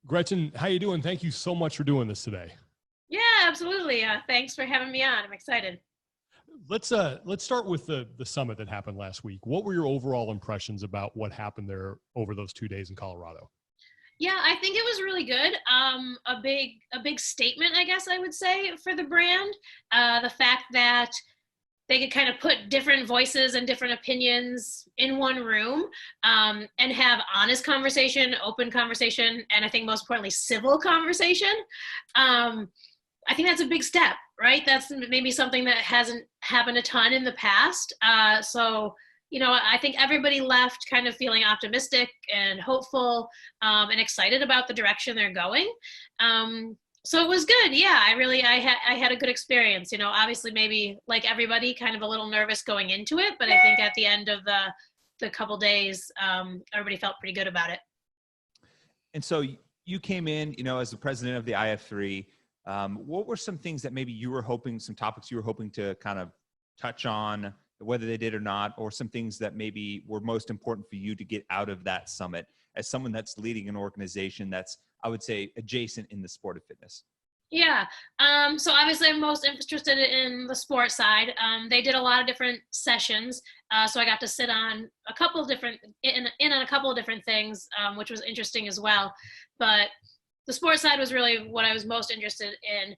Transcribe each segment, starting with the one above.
Gretchen, how you doing? Thank you so much for doing this today. Yeah, absolutely. Thanks for having me on. I'm excited. Let's start with the summit that happened last week. What were your overall impressions about what happened there over those 2 days in Colorado? Yeah, I think it was really good. A big statement, I guess I would say, for the brand. The fact that they could kind of put different voices and different opinions in one room, and have honest conversation, open conversation, and I think most importantly, civil conversation. Um, I think that's a big step, right? That's maybe something that hasn't happened a ton in the past. I think everybody left kind of feeling optimistic and hopeful, and excited about the direction they're going. So it was good. Yeah, I had a good experience. Obviously maybe like everybody, kind of a little nervous going into it, but I think at the end of the couple days, everybody felt pretty good about it. And so you came in, as the president of the IF3. What were some things that maybe some topics you were hoping to kind of touch on, whether they did or not, or some things that maybe were most important for you to get out of that summit as someone that's leading an organization that's, I would say, adjacent in the sport of fitness? Yeah. So obviously I'm most interested in the sports side. They did a lot of different sessions. So I got to sit on a couple of different, in on a couple of different things, which was interesting as well. But the sports side was really what I was most interested in.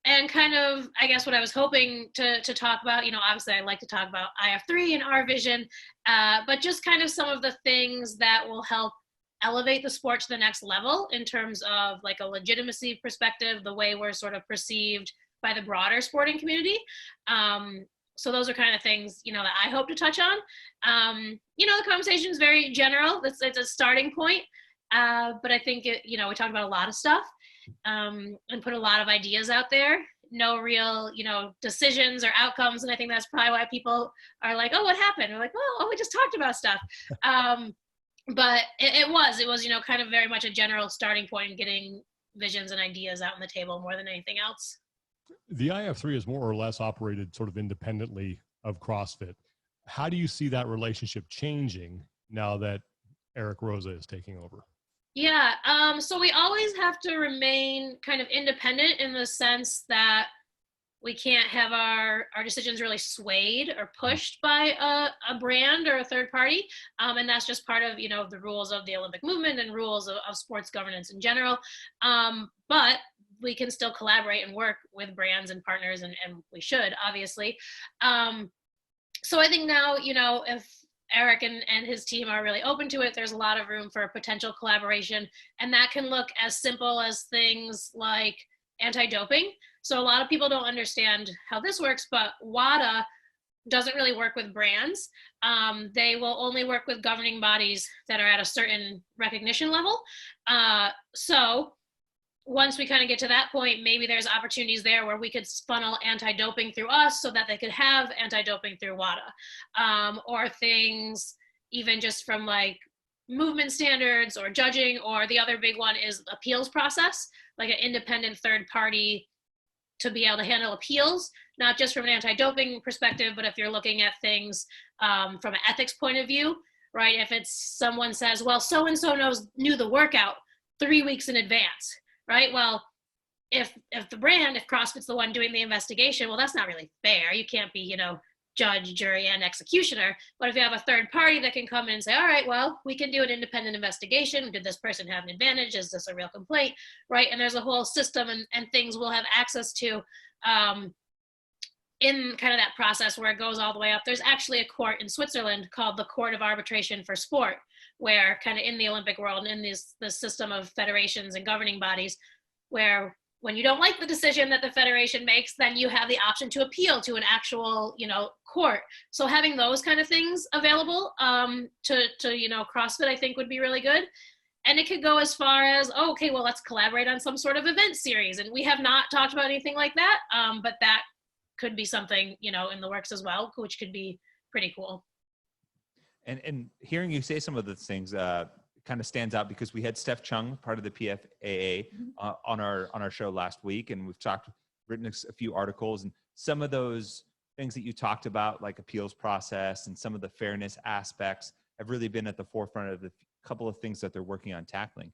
And kind of, I guess, what I was hoping to talk about, obviously I like to talk about IF3 and our vision, but just kind of some of the things that will help elevate the sport to the next level in terms of like a legitimacy perspective, the way we're sort of perceived by the broader sporting community. So those are kind of things, that I hope to touch on. The conversation is very general. It's a starting point. But I think we talked about a lot of stuff, and put a lot of ideas out there. No real, decisions or outcomes. And I think that's probably why people are like, oh, what happened? We're like, oh, we just talked about stuff. But it was, kind of very much a general starting point in getting visions and ideas out on the table more than anything else. The IF3 is more or less operated sort of independently of CrossFit. How do you see that relationship changing now that Eric Rosa is taking over? Yeah, so we always have to remain kind of independent in the sense that we can't have our decisions really swayed or pushed by a brand or a third party. And that's just part of, the rules of the Olympic movement and rules of sports governance in general. But we can still collaborate and work with brands and partners, and we should, obviously. So I think now, if Eric and his team are really open to it, there's a lot of room for potential collaboration. And that can look as simple as things like anti-doping. So a lot of people don't understand how this works, but WADA doesn't really work with brands. They will only work with governing bodies that are at a certain recognition level. So once we kind of get to that point, maybe there's opportunities there where we could funnel anti-doping through us so that they could have anti-doping through WADA, or things even just from like movement standards or judging, or the other big one is appeals process, like an independent third party to be able to handle appeals, not just from an anti-doping perspective, but if you're looking at things from an ethics point of view, right? If it's someone says, well, so-and-so knew the workout 3 weeks in advance, right? Well, if CrossFit's the one doing the investigation, well, that's not really fair. You can't be, judge, jury, and executioner. But if you have a third party that can come in and say, all right, well, we can do an independent investigation. Did this person have an advantage? Is this a real complaint? Right? And there's a whole system and things we'll have access to in kind of that process where it goes all the way up. There's actually a court in Switzerland called the Court of Arbitration for Sport, where kind of in the Olympic world and in the system of federations and governing bodies, where when you don't like the decision that the federation makes, then you have the option to appeal to an actual, court. So having those kind of things available to CrossFit, I think would be really good. And it could go as far as, oh, okay, well, let's collaborate on some sort of event series. And we have not talked about anything like that, but that could be something, in the works as well, which could be pretty cool. And hearing you say some of those things kind of stands out because we had Steph Chung, part of the PFAA, on our show last week, and we've written a few articles, and some of those things that you talked about, like appeals process and some of the fairness aspects, have really been at the forefront of the couple of things that they're working on tackling.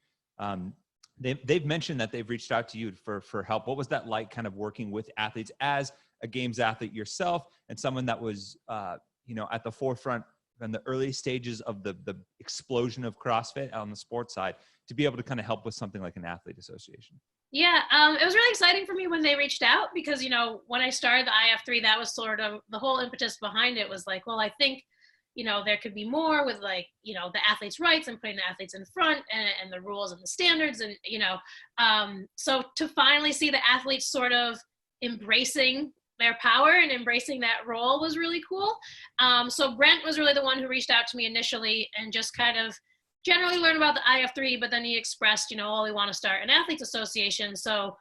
They've mentioned that they've reached out to you for help. What was that like, kind of working with athletes as a games athlete yourself and someone that was, at the forefront in the early stages of the explosion of CrossFit on the sports side, to be able to kind of help with something like an athlete association? Yeah, it was really exciting for me when they reached out because, when I started the IF3, that was sort of the whole impetus behind it was like, well, I think, there could be more with like, the athletes' rights and putting the athletes in front and the rules and the standards. And, so to finally see the athletes sort of embracing their power and embracing that role was really cool. So Brent was really the one who reached out to me initially and just kind of generally learn about the IF3, but then he expressed, we want to start an athletes association. So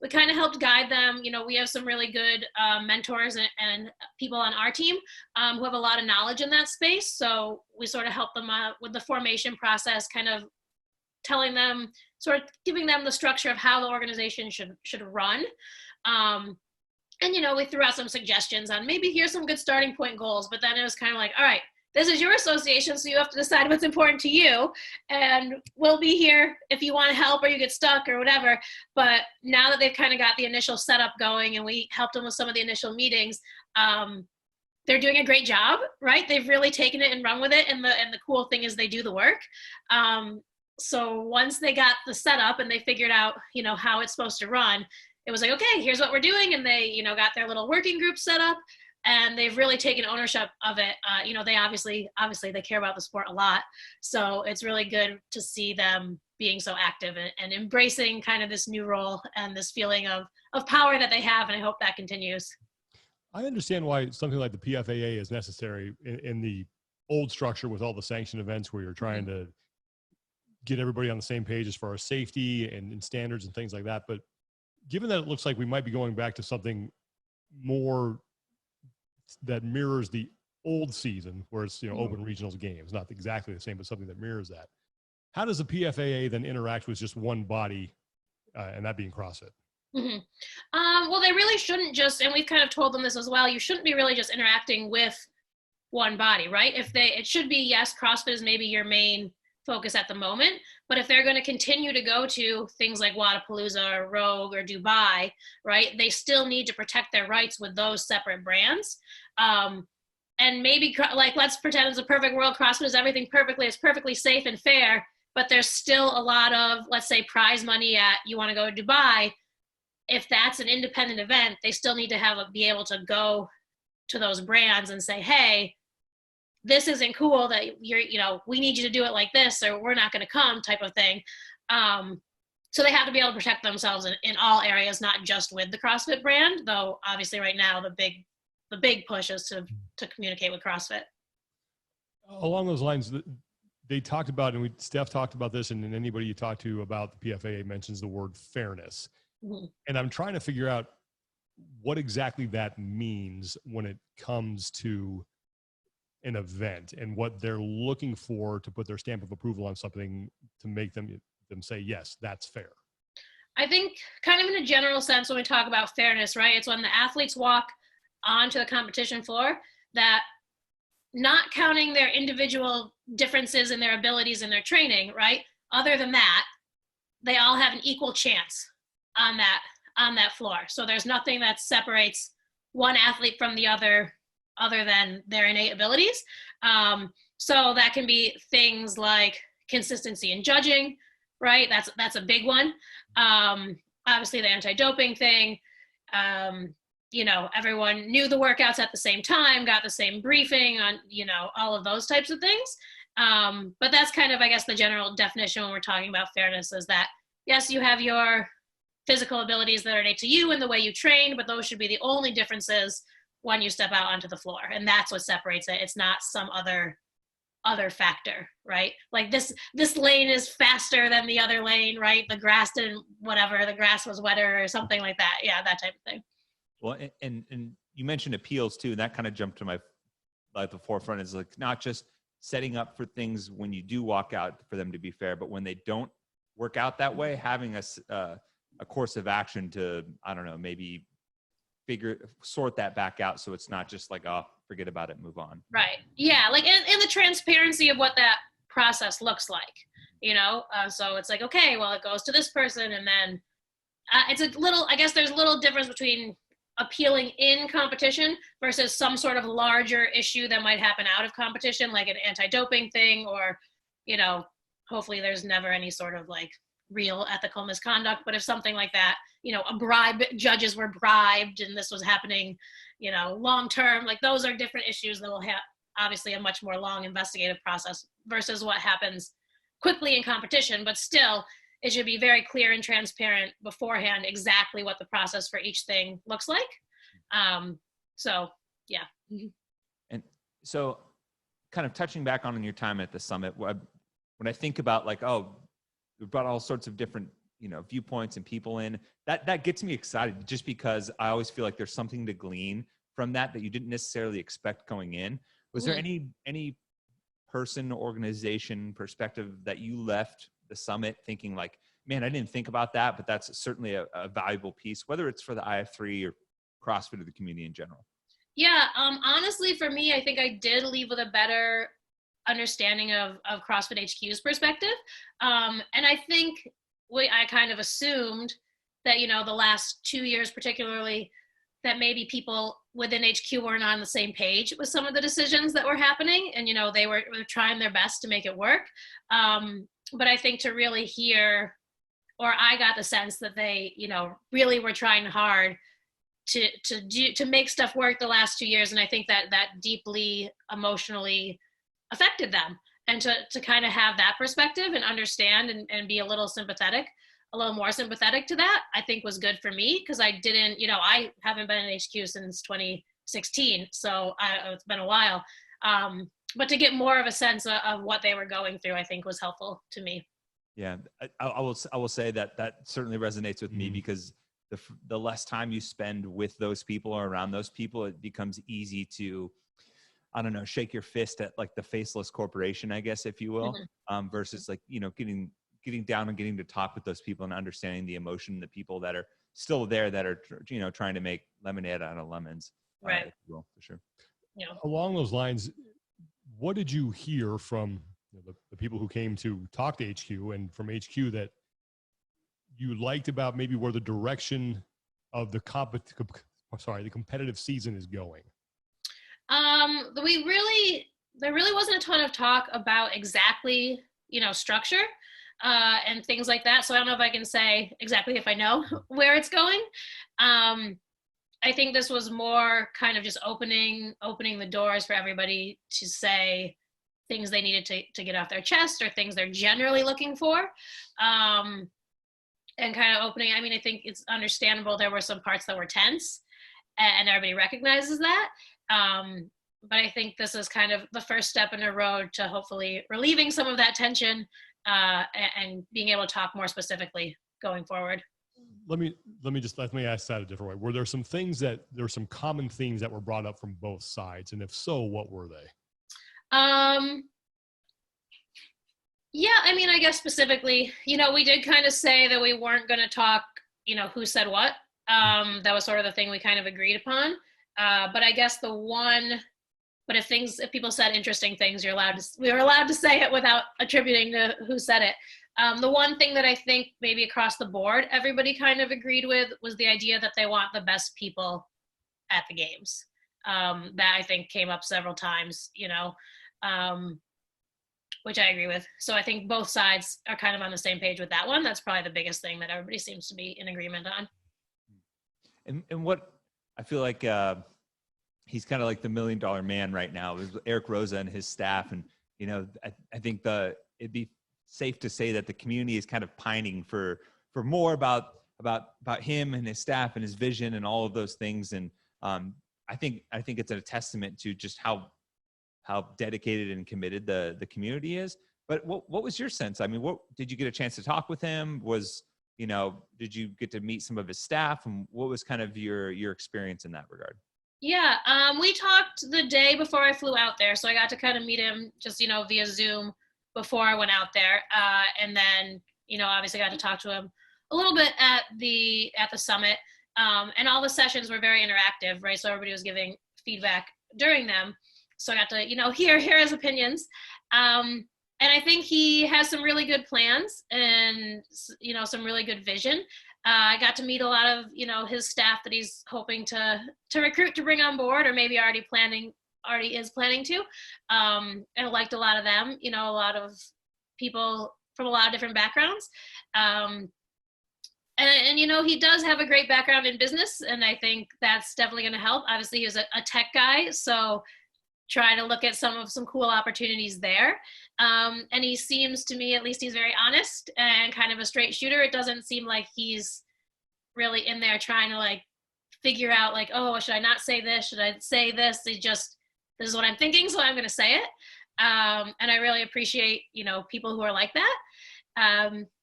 we kind of helped guide them. We have some really good mentors and people on our team who have a lot of knowledge in that space. So we sort of help them with the formation process, kind of telling them, sort of giving them the structure of how the organization should run. And, we threw out some suggestions on maybe here's some good starting point goals, but then it was kind of like, all right, this is your association, so you have to decide what's important to you. And we'll be here if you want to help or you get stuck or whatever. But now that they've kind of got the initial setup going and we helped them with some of the initial meetings, they're doing a great job, right? They've really taken it and run with it. And the cool thing is they do the work. So once they got the setup and they figured out, how it's supposed to run, it was like, okay, here's what we're doing. And they, got their little working group set up. And they've really taken ownership of it. They obviously they care about the sport a lot. So it's really good to see them being so active and embracing kind of this new role and this feeling of power that they have. And I hope that continues. I understand why something like the PFAA is necessary in the old structure with all the sanctioned events where you're trying to get everybody on the same page as far as safety and standards and things like that. But given that it looks like we might be going back to something more that mirrors the old season where it's, open regionals games, not exactly the same, but something that mirrors that. How does the PFAA then interact with just one body and that being CrossFit? Well, they really shouldn't just, and we've kind of told them this as well, you shouldn't be really just interacting with one body, right? It should be, yes, CrossFit is maybe your main focus at the moment, but if they're going to continue to go to things like Wodapalooza or Rogue or Dubai, right, they still need to protect their rights with those separate brands. And maybe like, let's pretend it's a perfect world, CrossFit is everything perfectly, it's perfectly safe and fair, but there's still a lot of, let's say, prize money at, you want to go to Dubai. If that's an independent event, they still need to be able to go to those brands and say, hey, this isn't cool that we need you to do it like this, or we're not going to come type of thing. So they have to be able to protect themselves in all areas, not just with the CrossFit brand, though obviously right now the big push is to communicate with CrossFit. Along those lines, they talked about, and Steph talked about this, and anybody you talk to about the PFAA mentions the word fairness. Mm-hmm. And I'm trying to figure out what exactly that means when it comes to an event and what they're looking for to put their stamp of approval on something to make them say, yes, that's fair. I think kind of in a general sense, when we talk about fairness, right, it's when the athletes walk onto the competition floor, that not counting their individual differences in their abilities and their training, right, other than that, they all have an equal chance on that floor. So there's nothing that separates one athlete from the other than their innate abilities. So that can be things like consistency in judging, right? That's a big one. Obviously the anti-doping thing, everyone knew the workouts at the same time, got the same briefing on, all of those types of things. But that's kind of, I guess, the general definition when we're talking about fairness is that, yes, you have your physical abilities that are innate to you and the way you train, but those should be the only differences when you step out onto the floor. And that's what separates it. It's not some other factor, right? Like this lane is faster than the other lane, right? The grass was wetter or something like that. Yeah, that type of thing. Well, and you mentioned appeals too, and that kind of jumped to my the forefront is like not just setting up for things when you do walk out for them to be fair, but when they don't work out that way, having a course of action to, I don't know, maybe sort that back out so it's not just like, oh, forget about it, move on. Right. Yeah. Like, and the transparency of what that process looks like, So it's like, okay, well, it goes to this person, and then it's a little, I guess there's a little difference between appealing in competition versus some sort of larger issue that might happen out of competition, like an anti-doping thing, or, hopefully there's never any sort of like real ethical misconduct. But if something like that, judges were bribed and this was happening, long term, like those are different issues that will have obviously a much more long investigative process versus what happens quickly in competition. But still, it should be very clear and transparent beforehand exactly what the process for each thing looks like. So yeah. And so kind of touching back on your time at the summit, when I think about like, oh, we brought all sorts of different, viewpoints and people in, that gets me excited, just because I always feel like there's something to glean from that you didn't necessarily expect going in. Was there any person, organization, perspective that you left the summit thinking like, man, I didn't think about that, but that's certainly a valuable piece, whether it's for the IF3 or CrossFit or the community in general? Yeah. Honestly, for me, I think I did leave with a better understanding of CrossFit HQ's perspective. And I think I kind of assumed that, the last 2 years, particularly, that maybe people within HQ weren't on the same page with some of the decisions that were happening. And, they were trying their best to make it work. But I think to really hear, or I got the sense that they, really were trying hard to make stuff work the last 2 years. And I think that deeply emotionally affected them. And to kind of have that perspective and understand and be a little more sympathetic to that, I think was good for me, because I didn't, I haven't been in HQ since 2016. So it's been a while. But to get more of a sense of what they were going through, I think was helpful to me. Yeah, I will say that certainly resonates with me, because the less time you spend with those people or around those people, it becomes easy to, I don't know, shake your fist at like the faceless corporation, I guess, if you will, versus like, getting down and getting to talk with those people and understanding the emotion, the people that are still there that are, trying to make lemonade out of lemons. Right. If you will, for sure. Yeah. Along those lines, what did you hear from the people who came to talk to HQ and from HQ that you liked about maybe where the direction of the competitive season is going? There really wasn't a ton of talk about exactly, structure and things like that. So I don't know if I can say exactly if I know where it's going. I think this was more kind of just opening the doors for everybody to say things they needed to get off their chest, or things they're generally looking for. And kind of opening, I mean, I think it's understandable there were some parts that were tense, and everybody recognizes that. But I think this is kind of the first step in a road to hopefully relieving some of that tension and being able to talk more specifically going forward. Let me ask that a different way. Were there some common themes that were brought up from both sides? And if so, what were they? Yeah, I mean, I guess specifically, we did kind of say that we weren't going to talk, who said what. That was sort of the thing we kind of agreed upon. But I guess if people said interesting things, we were allowed to say it without attributing to who said it. The one thing that I think maybe across the board, everybody kind of agreed with was the idea that they want the best people at the games. That I think came up several times, which I agree with. So I think both sides are kind of on the same page with that one. That's probably the biggest thing that everybody seems to be in agreement on. And what I feel like he's kind of like the $1 million man right now is Eric Rosa and his staff. And, I think it'd be safe to say that the community is kind of pining for more about him and his staff and his vision and all of those things. And I think it's a testament to just how dedicated and committed the community is. But what was your sense? I mean, what did you get a chance to talk with him? Did you get to meet some of his staff, and what was kind of your experience in that regard? Yeah, we talked the day before I flew out there, so I got to kind of meet him just via Zoom before I went out there, and then obviously got to talk to him a little bit at the summit, and all the sessions were very interactive, right? So everybody was giving feedback during them, so I got to hear his opinions. And I think he has some really good plans and, you know, some really good vision. I got to meet a lot of, you know, his staff that he's hoping to recruit to bring on board, or maybe already is planning to. And I liked a lot of them, you know, a lot of people from a lot of different backgrounds. And you know, he does have a great background in business, and I think that's definitely going to help. Obviously, he's a tech guy, so try to look at some cool opportunities there. And he seems to me, at least, he's very honest and kind of a straight shooter. It doesn't seem like he's really in there trying to like figure out like, oh, should I not say this? Should I say this? This is what I'm thinking, so I'm going to say it. And I really appreciate, you know, people who are like that.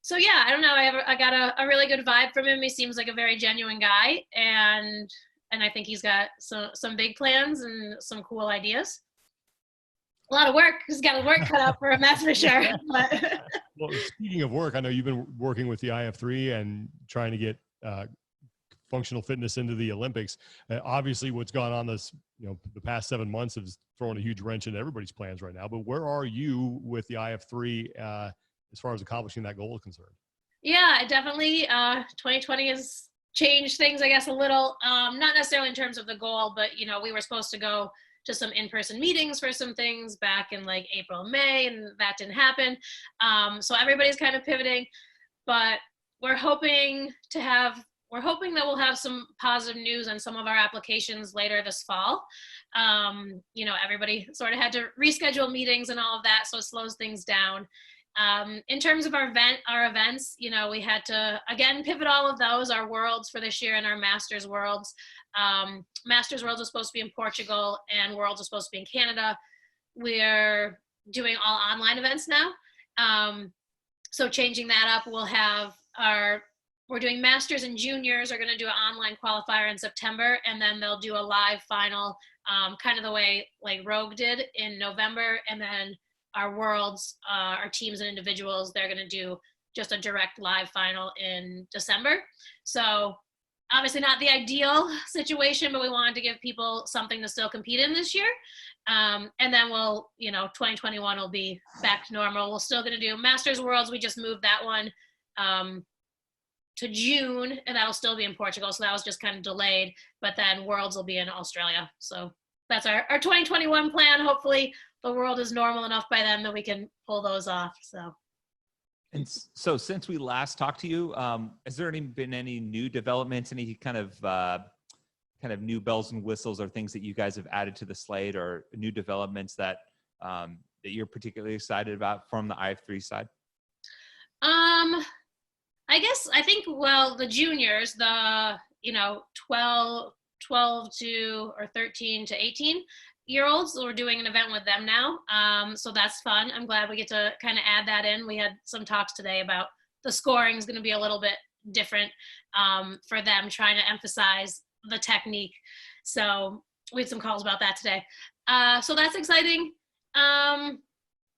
So yeah, I don't know. I got a really good vibe from him. He seems like a very genuine guy, and I think he's got some big plans and some cool ideas. A lot of work. He's got a work cut out for him, that's for sure. But well, speaking of work, I know you've been working with the IF3 and trying to get functional fitness into the Olympics. Obviously, what's gone on the past 7 months has thrown a huge wrench into everybody's plans right now. But where are you with the IF3 as far as accomplishing that goal is concerned? Yeah, definitely. 2020 has changed things, I guess, a little. Not necessarily in terms of the goal, but you know, we were supposed to go to some in-person meetings for some things back in like April, May, and that didn't happen. So everybody's kind of pivoting, but we're hoping that we'll have some positive news on some of our applications later this fall. You know, everybody sort of had to reschedule meetings and all of that, so it slows things down. In terms of our events, you know, we had to, again, pivot all of those, our worlds for this year and our Masters Worlds. Masters Worlds are supposed to be in Portugal and Worlds are supposed to be in Canada. We're doing all online events now. So changing that up, we're doing Masters and Juniors are going to do an online qualifier in September, and then they'll do a live final, kind of the way like Rogue did in November, and then our Worlds, our teams and individuals, they're going to do just a direct live final in December. So obviously not the ideal situation, but we wanted to give people something to still compete in this year. And then 2021 will be back to normal. We're still going to do Masters Worlds. We just moved that one to June, and that'll still be in Portugal. So that was just kind of delayed, but then Worlds will be in Australia. So that's our 2021 plan. Hopefully the world is normal enough by then that we can pull those off. And so since we last talked to you, has there been any new developments, any kind of new bells and whistles or things that you guys have added to the slate, or new developments that that you're particularly excited about from the IF3 side? I think, well, the juniors, the 12 to or 13 to 18-year-olds, so we're doing an event with them now. So that's fun. I'm glad we get to kind of add that in. We had some talks today about the scoring is going to be a little bit different for them, trying to emphasize the technique. So we had some calls about that today. So that's exciting.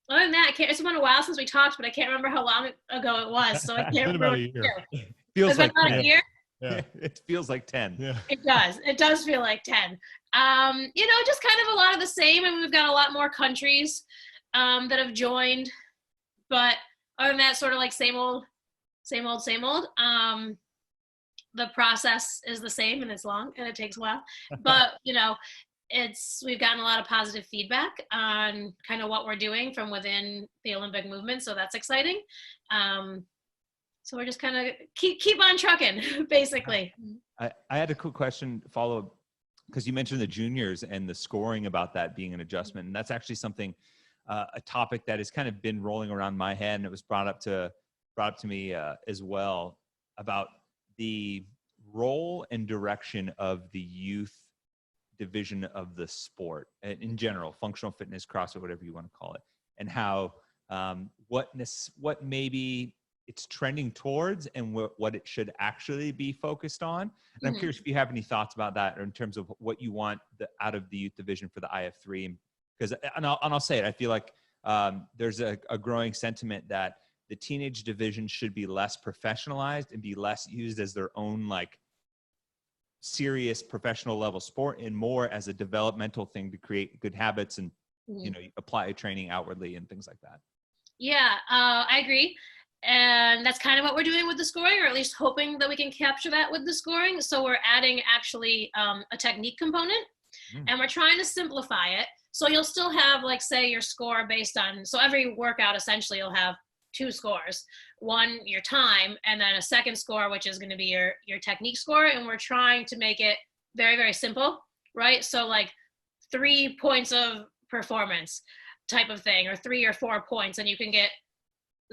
Other than that, it's been a while since we talked, but I can't remember how long ago it was. So I can't remember. About a year. Feels like about a year. Yeah. It feels like 10. Yeah. It does. It does feel like 10. Just kind of a lot of the same. I mean, we've got a lot more countries that have joined, but other than that, sort of like same old. The process is the same, and it's long and it takes a while, but we've gotten a lot of positive feedback on kind of what we're doing from within the Olympic movement. So that's exciting. So we're just kind of keep on trucking, basically. I had a quick question follow up, because you mentioned the juniors and the scoring about that being an adjustment. And that's actually something, a topic that has kind of been rolling around my head, and it was brought up to me as well, about the role and direction of the youth division of the sport in general, functional fitness, CrossFit, whatever you want to call it, and how what maybe it's trending towards and what it should actually be focused on. And I'm curious if you have any thoughts about that, or in terms of what you want out of the youth division for the IF3. Because, and I'll say it, I feel like there's a growing sentiment that the teenage division should be less professionalized and be less used as their own like serious professional level sport, and more as a developmental thing to create good habits and apply training outwardly and things like that. Yeah, I agree. And that's kind of what we're doing with the scoring, or at least hoping that we can capture that with the scoring. So we're adding actually a technique component, and we're trying to simplify it. So you'll still have, like, say, your score based on, so every workout essentially you'll have two scores. One, your time, and then a second score, which is going to be your technique score. And we're trying to make it very, very simple, right? So like 3 points of performance type of thing, or 3 or 4 points, and you can get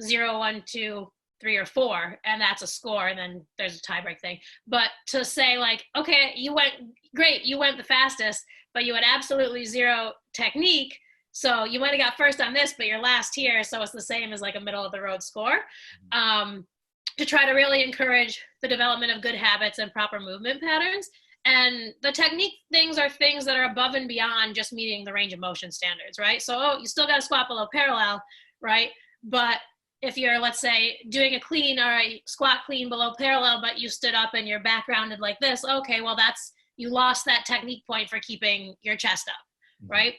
0, 1, 2, 3, or 4, and that's a score, and then there's a tiebreak thing. But to say, like, okay, you went great, you went the fastest, but you had absolutely zero technique, so you might have got first on this, but you're last here, so it's the same as like a middle of the road score. To try to really encourage the development of good habits and proper movement patterns. And the technique things are things that are above and beyond just meeting the range of motion standards, right? So, you still got to squat below parallel, right? But if you're, let's say, doing a clean or a squat clean below parallel, but you stood up and you're back rounded like this, okay, well, you lost that technique point for keeping your chest up, right?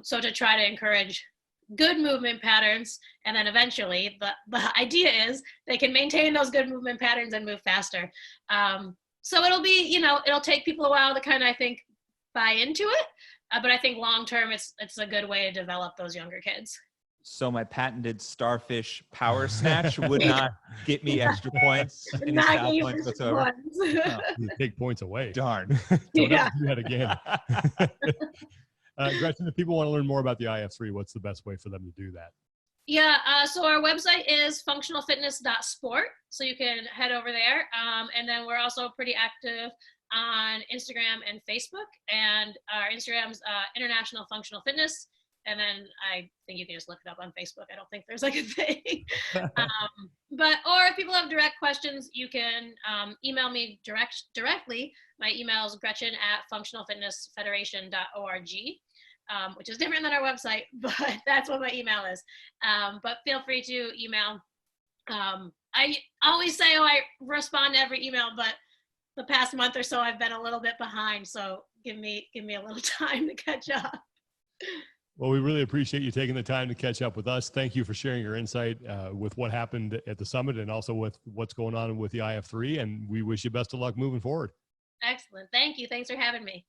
So to try to encourage good movement patterns, and then eventually the idea is they can maintain those good movement patterns and move faster. So it'll be, it'll take people a while to kind of, I think, buy into it. But I think long-term, it's a good way to develop those younger kids. So my patented starfish power snatch would not get me extra points, any Not style give you points extra whatsoever. points. Oh, You take points away. darn. Don't Yeah. ever do that again. Gretchen, if people want to learn more about the IF3, what's the best way for them to do that? Yeah, so our website is functionalfitness.sport, so you can head over there. And then we're also pretty active on Instagram and Facebook, and our Instagram's International Functional Fitness. And then I think you can just look it up on Facebook. I don't think there's like a thing. Or if people have direct questions, you can email me directly. My email is gretchen@functionalfitnessfederation.org. Which is different than our website, but that's what my email is. But feel free to email. I always say, I respond to every email, but the past month or so, I've been a little bit behind. So give me a little time to catch up. Well, we really appreciate you taking the time to catch up with us. Thank you for sharing your insight with what happened at the summit, and also with what's going on with the IF3. And we wish you best of luck moving forward. Excellent. Thank you. Thanks for having me.